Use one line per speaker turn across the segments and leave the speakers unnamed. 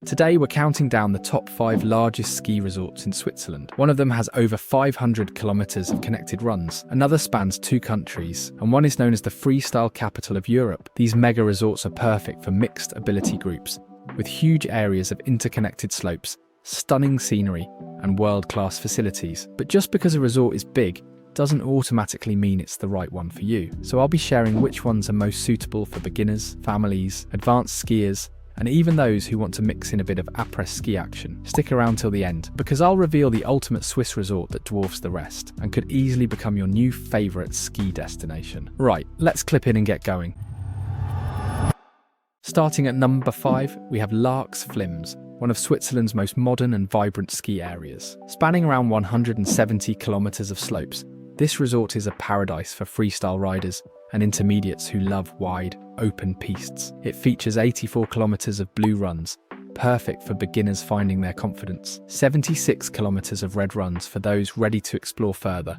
Today we're counting down the top 5 largest ski resorts in Switzerland. One of them has over 500 kilometers of connected runs, another spans 2 countries, and one is known as the freestyle capital of Europe. These mega resorts are perfect for mixed ability groups, with huge areas of interconnected slopes, stunning scenery, and world-class facilities. But just because a resort is big doesn't automatically mean it's the right one for you. So I'll be sharing which ones are most suitable for beginners, families, advanced skiers, and even those who want to mix in a bit of après-ski action. Stick around till the end, because I'll reveal the ultimate Swiss resort that dwarfs the rest, and could easily become your new favourite ski destination. Right, let's clip in and get going. Starting at number 5, we have Laax Flims, one of Switzerland's most modern and vibrant ski areas. Spanning around 170 kilometers of slopes, this resort is a paradise for freestyle riders and intermediates who love wide, open pistes. It features 84 kilometers of blue runs, perfect for beginners finding their confidence, 76 kilometers of red runs for those ready to explore further,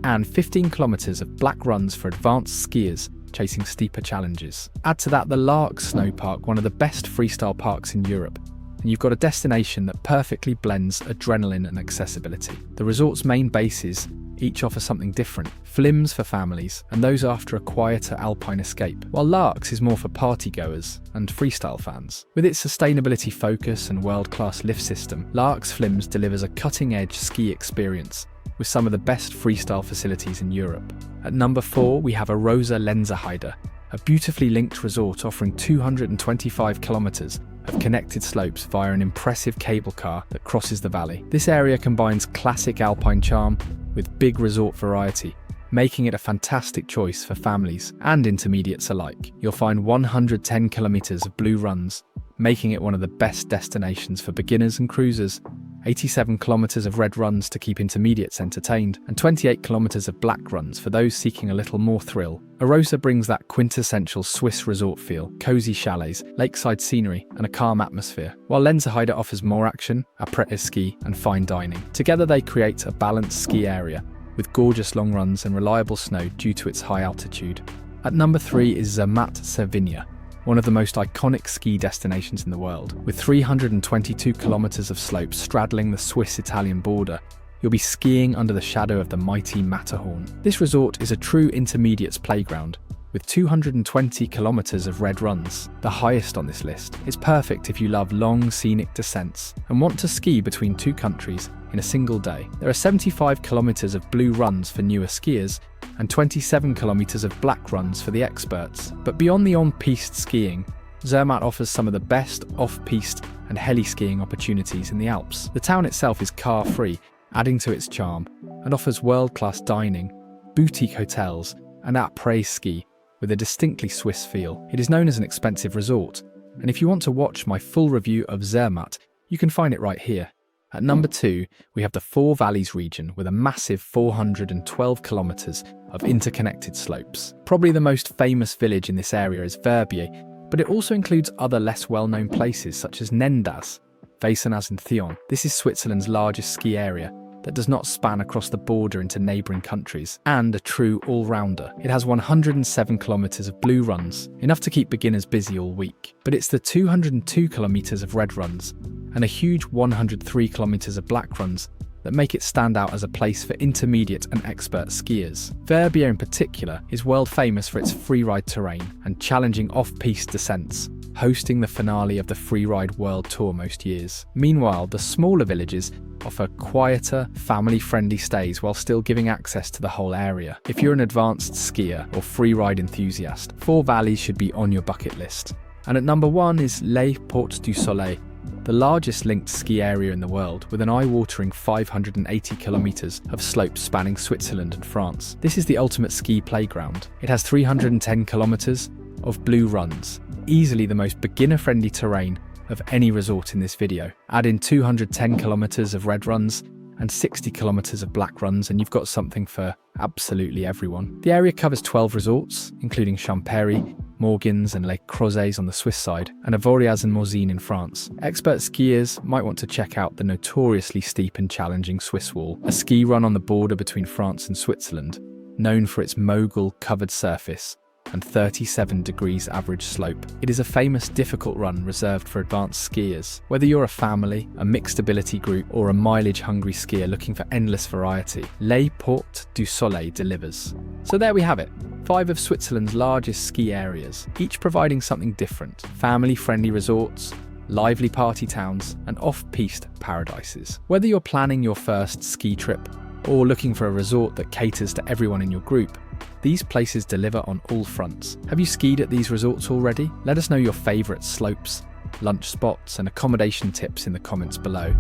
and 15 kilometers of black runs for advanced skiers chasing steeper challenges. Add to that the Laax Snow Park, one of the best freestyle parks in Europe, and you've got a destination that perfectly blends adrenaline and accessibility. The resort's main bases each offer something different: Flims for families and those after a quieter alpine escape, while Laax is more for partygoers and freestyle fans. With its sustainability focus and world-class lift system, Laax Flims delivers a cutting-edge ski experience with some of the best freestyle facilities in Europe. At number 4, we have Arosa Lenzerheide, a beautifully linked resort offering 225 kilometers of connected slopes via an impressive cable car that crosses the valley. This area combines classic alpine charm with big resort variety, making it a fantastic choice for families and intermediates alike. You'll find 110 kilometers of blue runs, making it one of the best destinations for beginners and cruisers, 87 kilometers of red runs to keep intermediates entertained, and 28 kilometers of black runs for those seeking a little more thrill. Arosa brings that quintessential Swiss resort feel: cozy chalets, lakeside scenery, and a calm atmosphere, while Lenzerheide offers more action, après-ski, and fine dining. Together they create a balanced ski area, with gorgeous long runs and reliable snow due to its high altitude. At number 3 is Zermatte Ski, one of the most iconic ski destinations in the world. With 322 kilometers of slopes straddling the Swiss-Italian border, you'll be skiing under the shadow of the mighty Matterhorn. This resort is a true intermediates playground, with 220 kilometers of red runs, the highest on this list. It's perfect if you love long scenic descents and want to ski between 2 countries in a single day. There are 75 kilometers of blue runs for newer skiers and 27 kilometers of black runs for the experts. But beyond the on-piste skiing, Zermatte offers some of the best off-piste and heli-skiing opportunities in the Alps. The town itself is car-free, adding to its charm, and offers world-class dining, boutique hotels, and après-ski with a distinctly Swiss feel. It is known as an expensive resort, and if you want to watch my full review of Zermatte, you can find it right here. At number 2, we have the Four Valleys region with a massive 412 kilometers of interconnected slopes. Probably the most famous village in this area is Verbier, but it also includes other less well-known places such as Nendaz, Veysonnaz and Thyon. This is Switzerland's largest ski area that does not span across the border into neighbouring countries, and a true all-rounder. It has 107 kilometers of blue runs, enough to keep beginners busy all week. But it's the 202 kilometers of red runs and a huge 103 kilometers of black runs that make it stand out as a place for intermediate and expert skiers. Verbier in particular is world famous for its freeride terrain and challenging off-piste descents, hosting the finale of the Freeride World Tour most years. Meanwhile, the smaller villages offer quieter, family-friendly stays while still giving access to the whole area. If you're an advanced skier or freeride enthusiast, Four Valleys should be on your bucket list. And at number 1 is Les Portes du Soleil, the largest linked ski area in the world, with an eye-watering 580 kilometers of slopes spanning Switzerland and France. This is the ultimate ski playground. It has 310 kilometers of blue runs, easily the most beginner-friendly terrain of any resort in this video. Add in 210 kilometers of red runs and 60 kilometers of black runs, and you've got something for absolutely everyone. The area covers 12 resorts, including Champéry, Morgins and Les Crozets on the Swiss side, and Avoriaz and Morzine in France. Expert skiers might want to check out the notoriously steep and challenging Swiss Wall, a ski run on the border between France and Switzerland, known for its mogul-covered surface and 37 degrees average slope. It is a famous difficult run reserved for advanced skiers. Whether you're a family, a mixed ability group, or a mileage-hungry skier looking for endless variety, Les Portes du Soleil delivers. So there we have it. 5 of Switzerland's largest ski areas, each providing something different. Family-friendly resorts, lively party towns, and off-piste paradises. Whether you're planning your first ski trip or looking for a resort that caters to everyone in your group, these places deliver on all fronts. Have you skied at these resorts already? Let us know your favourite slopes, lunch spots, and accommodation tips in the comments below.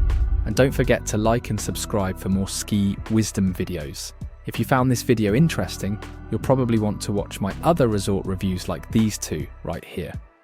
And don't forget to like and subscribe for more ski wisdom videos. If you found this video interesting, you'll probably want to watch my other resort reviews like these two right here.